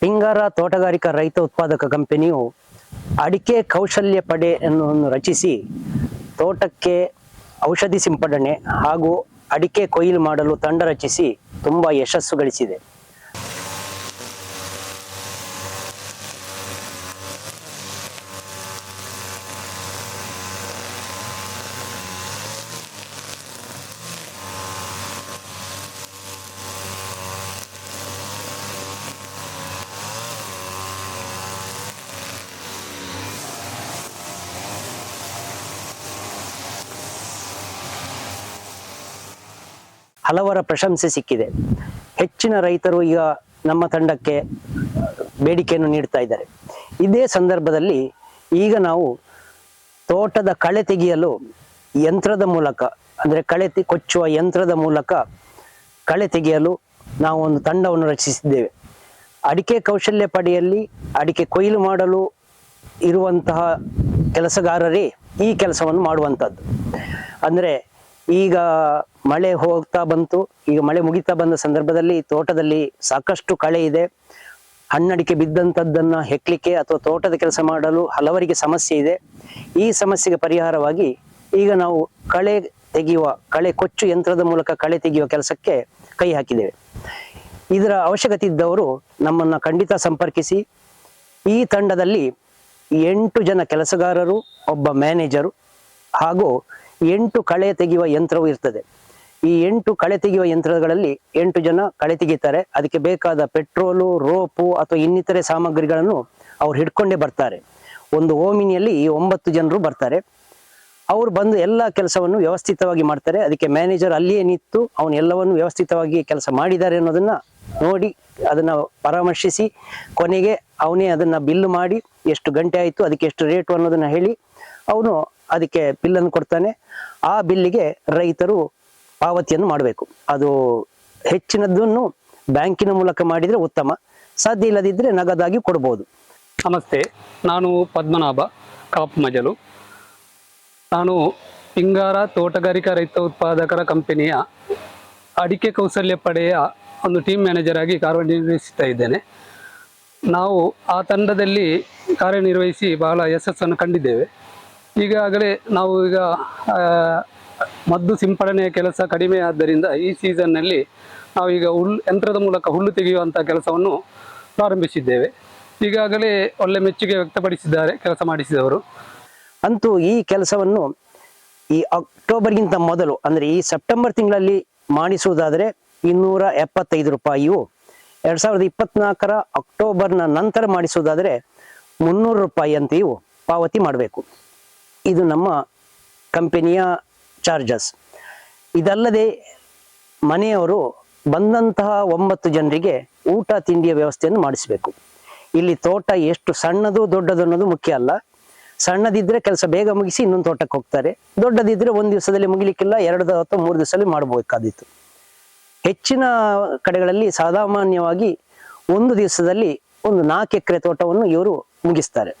ಪಿಂಗಾರ ತೋಟಗಾರಿಕಾ ರೈತ ಉತ್ಪಾದಕ ಕಂಪನಿಯು ಅಡಿಕೆ ಕೌಶಲ್ಯ ಪಡೆ ಎನ್ನುವನ್ನು ರಚಿಸಿ ತೋಟಕ್ಕೆ ಔಷಧಿ ಸಿಂಪಡಣೆ ಹಾಗೂ ಅಡಿಕೆ ಕೊಯ್ಲು ಮಾಡಲು ತಂಡ ರಚಿಸಿ ತುಂಬಾ ಯಶಸ್ಸು ಗಳಿಸಿದೆ. ಹಲವರ ಪ್ರಶಂಸೆ ಸಿಕ್ಕಿದೆ. ಹೆಚ್ಚಿನ ರೈತರು ಈಗ ನಮ್ಮ ತಂಡಕ್ಕೆ ಬೇಡಿಕೆಯನ್ನು ನೀಡ್ತಾ ಇದ್ದಾರೆ. ಇದೇ ಸಂದರ್ಭದಲ್ಲಿ ಈಗ ನಾವು ತೋಟದ ಕಳೆ ತೆಗೆಯಲು ಯಂತ್ರದ ಮೂಲಕ, ಅಂದರೆ ಕಳೆ ಕೊಚ್ಚುವ ಯಂತ್ರದ ಮೂಲಕ ಕಳೆ ತೆಗೆಯಲು ನಾವು ಒಂದು ತಂಡವನ್ನು ರಚಿಸಿದ್ದೇವೆ. ಅಡಿಕೆ ಕೌಶಲ್ಯ ಪಡೆಯಲ್ಲಿ ಅಡಿಕೆ ಕೊಯ್ಲು ಮಾಡಲು ಇರುವಂತಹ ಕೆಲಸಗಾರರೇ ಈ ಕೆಲಸವನ್ನು ಮಾಡುವಂಥದ್ದು. ಅಂದರೆ ಈಗ ಮಳೆ ಹೋಗ್ತಾ ಬಂತು, ಈಗ ಮಳೆ ಮುಗಿತಾ ಬಂದ ಸಂದರ್ಭದಲ್ಲಿ ತೋಟದಲ್ಲಿ ಸಾಕಷ್ಟು ಕಳೆ ಇದೆ. ಹಣ್ಣಡಿಕೆ ಬಿದ್ದಂಥದ್ದನ್ನು ಹೆಕ್ಲಿಕ್ಕೆ ಅಥವಾ ತೋಟದ ಕೆಲಸ ಮಾಡಲು ಹಲವರಿಗೆ ಸಮಸ್ಯೆ ಇದೆ. ಈ ಸಮಸ್ಯೆಗೆ ಪರಿಹಾರವಾಗಿ ಈಗ ನಾವು ಕಳೆ ಕೊಚ್ಚು ಯಂತ್ರದ ಮೂಲಕ ಕಳೆ ತೆಗೆಯುವ ಕೆಲಸಕ್ಕೆ ಕೈ ಹಾಕಿದ್ದೇವೆ. ಇದರ ಅವಶ್ಯಕತೆ ಇದ್ದವರು ನಮ್ಮನ್ನು ಖಂಡಿತ ಸಂಪರ್ಕಿಸಿ. ಈ ತಂಡದಲ್ಲಿ 8 ಜನ ಕೆಲಸಗಾರರು, ಒಬ್ಬ ಮ್ಯಾನೇಜರು ಹಾಗೂ 8 ಕಳೆ ತೆಗೆಯುವ ಯಂತ್ರವೂ ಇರ್ತದೆ. ಈ 8 ಕಳೆ ತೆಗೆಯುವ ಯಂತ್ರಗಳಲ್ಲಿ 8 ಜನ ಕಳೆ ತೆಗಿತಾರೆ. ಅದಕ್ಕೆ ಬೇಕಾದ ಪೆಟ್ರೋಲು, ರೋಪು ಅಥವಾ ಇನ್ನಿತರೆ ಸಾಮಗ್ರಿಗಳನ್ನು ಅವ್ರು ಹಿಡ್ಕೊಂಡೇ ಬರ್ತಾರೆ. ಒಂದು ಓಮಿನಿಯಲ್ಲಿ 9 ಜನರು ಬರ್ತಾರೆ. ಅವರು ಬಂದು ಎಲ್ಲ ಕೆಲಸವನ್ನು ವ್ಯವಸ್ಥಿತವಾಗಿ ಮಾಡ್ತಾರೆ. ಅದಕ್ಕೆ ಮ್ಯಾನೇಜರ್ ಅಲ್ಲಿಯೇ ನಿಂತು ಅವನು ಎಲ್ಲವನ್ನು ವ್ಯವಸ್ಥಿತವಾಗಿ ಕೆಲಸ ಮಾಡಿದ್ದಾರೆ ಅನ್ನೋದನ್ನ ನೋಡಿ ಅದನ್ನ ಪರಾಮರ್ಶಿಸಿ ಕೊನೆಗೆ ಅವನೇ ಅದನ್ನ ಬಿಲ್ ಮಾಡಿ ಎಷ್ಟು ಗಂಟೆ ಆಯಿತು, ಅದಕ್ಕೆ ಎಷ್ಟು ರೇಟು ಅನ್ನೋದನ್ನ ಹೇಳಿ ಅವನು ಅದಕ್ಕೆ ಬಿಲ್ಲನ್ನು ಕೊಡ್ತಾನೆ. ಆ ಬಿಲ್ಲಿಗೆ ರೈತರು ಪಾವತಿಯನ್ನು ಮಾಡಬೇಕು. ಅದು ಹೆಚ್ಚಿನದನ್ನು ಬ್ಯಾಂಕಿನ ಮೂಲಕ ಮಾಡಿದರೆ ಉತ್ತಮ, ಸಾಧ್ಯ ಇಲ್ಲದಿದ್ದರೆ ನಗದಾಗಿ ಕೊಡ್ಬೋದು. ನಮಸ್ತೆ, ನಾನು ಪದ್ಮನಾಭ ಕಾಪು ಮಜಲು. ನಾನು ಪಿಂಗಾರ ತೋಟಗಾರಿಕಾ ರೈತ ಉತ್ಪಾದಕರ ಕಂಪನಿಯ ಅಡಿಕೆ ಕೌಶಲ್ಯ ಪಡೆಯ ಒಂದು ಟೀಮ್ ಮ್ಯಾನೇಜರ್ ಆಗಿ ಕಾರ್ಯನಿರ್ವಹಿಸ್ತಾ ಇದ್ದೇನೆ. ನಾವು ಆ ತಂಡದಲ್ಲಿ ಕಾರ್ಯನಿರ್ವಹಿಸಿ ಬಹಳ ಯಶಸ್ಸನ್ನು ಕಂಡಿದ್ದೇವೆ. ಈಗಾಗಲೇ ನಾವು ಮದ್ದು ಸಿಂಪಡಣೆಯ ಕೆಲಸ ಕಡಿಮೆ ಆದ್ದರಿಂದ ಈ ಸೀಸನ್ನಲ್ಲಿ ನಾವು ಈಗ ಯಂತ್ರದ ಮೂಲಕ ಹುಲ್ಲು ತೆಗೆಯುವಂಥ ಕೆಲಸವನ್ನು ಪ್ರಾರಂಭಿಸಿದ್ದೇವೆ. ಈಗಾಗಲೇ ಒಳ್ಳೆ ಮೆಚ್ಚುಗೆ ವ್ಯಕ್ತಪಡಿಸಿದ್ದಾರೆ ಕೆಲಸ ಮಾಡಿಸಿದವರು. ಅಂತೂ ಈ ಕೆಲಸವನ್ನು ಈ ಅಕ್ಟೋಬರ್ಗಿಂತ ಮೊದಲು, ಅಂದರೆ ಈ ಸೆಪ್ಟೆಂಬರ್ ತಿಂಗಳಲ್ಲಿ ಮಾಡಿಸುವುದಾದರೆ 275 ರೂಪಾಯಿಯು, 2024ರ ಅಕ್ಟೋಬರ್ನ ನಂತರ ಮಾಡಿಸುವುದಾದರೆ 300 ರೂಪಾಯಿ ಅಂತೆಯೂ ಪಾವತಿ ಮಾಡಬೇಕು. ಇದು ನಮ್ಮ ಕಂಪನಿಯ ಚಾರ್ಜಸ್. ಇದಲ್ಲದೆ ಮನೆಯವರು ಬಂದಂತಹ 9 ಜನರಿಗೆ ಊಟ ತಿಂಡಿಯ ವ್ಯವಸ್ಥೆಯನ್ನು ಮಾಡಿಸಬೇಕು. ಇಲ್ಲಿ ತೋಟ ಎಷ್ಟು ಸಣ್ಣದು ದೊಡ್ಡದು ಅನ್ನೋದು ಮುಖ್ಯ ಅಲ್ಲ. ಸಣ್ಣದಿದ್ರೆ ಕೆಲಸ ಬೇಗ ಮುಗಿಸಿ ಇನ್ನೊಂದು ತೋಟಕ್ಕೆ ಹೋಗ್ತಾರೆ, ದೊಡ್ಡದಿದ್ರೆ 1 ದಿವಸದಲ್ಲಿ ಮುಗಿಲಿಕ್ಕಿಲ್ಲ, 2 ಅಥವಾ 3 ದಿವಸದಲ್ಲಿ ಮಾಡಬೇಕಾದಿತ್ತು. ಹೆಚ್ಚಿನ ಕಡೆಗಳಲ್ಲಿ ಸಾಮಾನ್ಯವಾಗಿ 1 ದಿವಸದಲ್ಲಿ ಒಂದು 4 ಎಕರೆ ತೋಟವನ್ನು ಇವರು ಮುಗಿಸ್ತಾರೆ.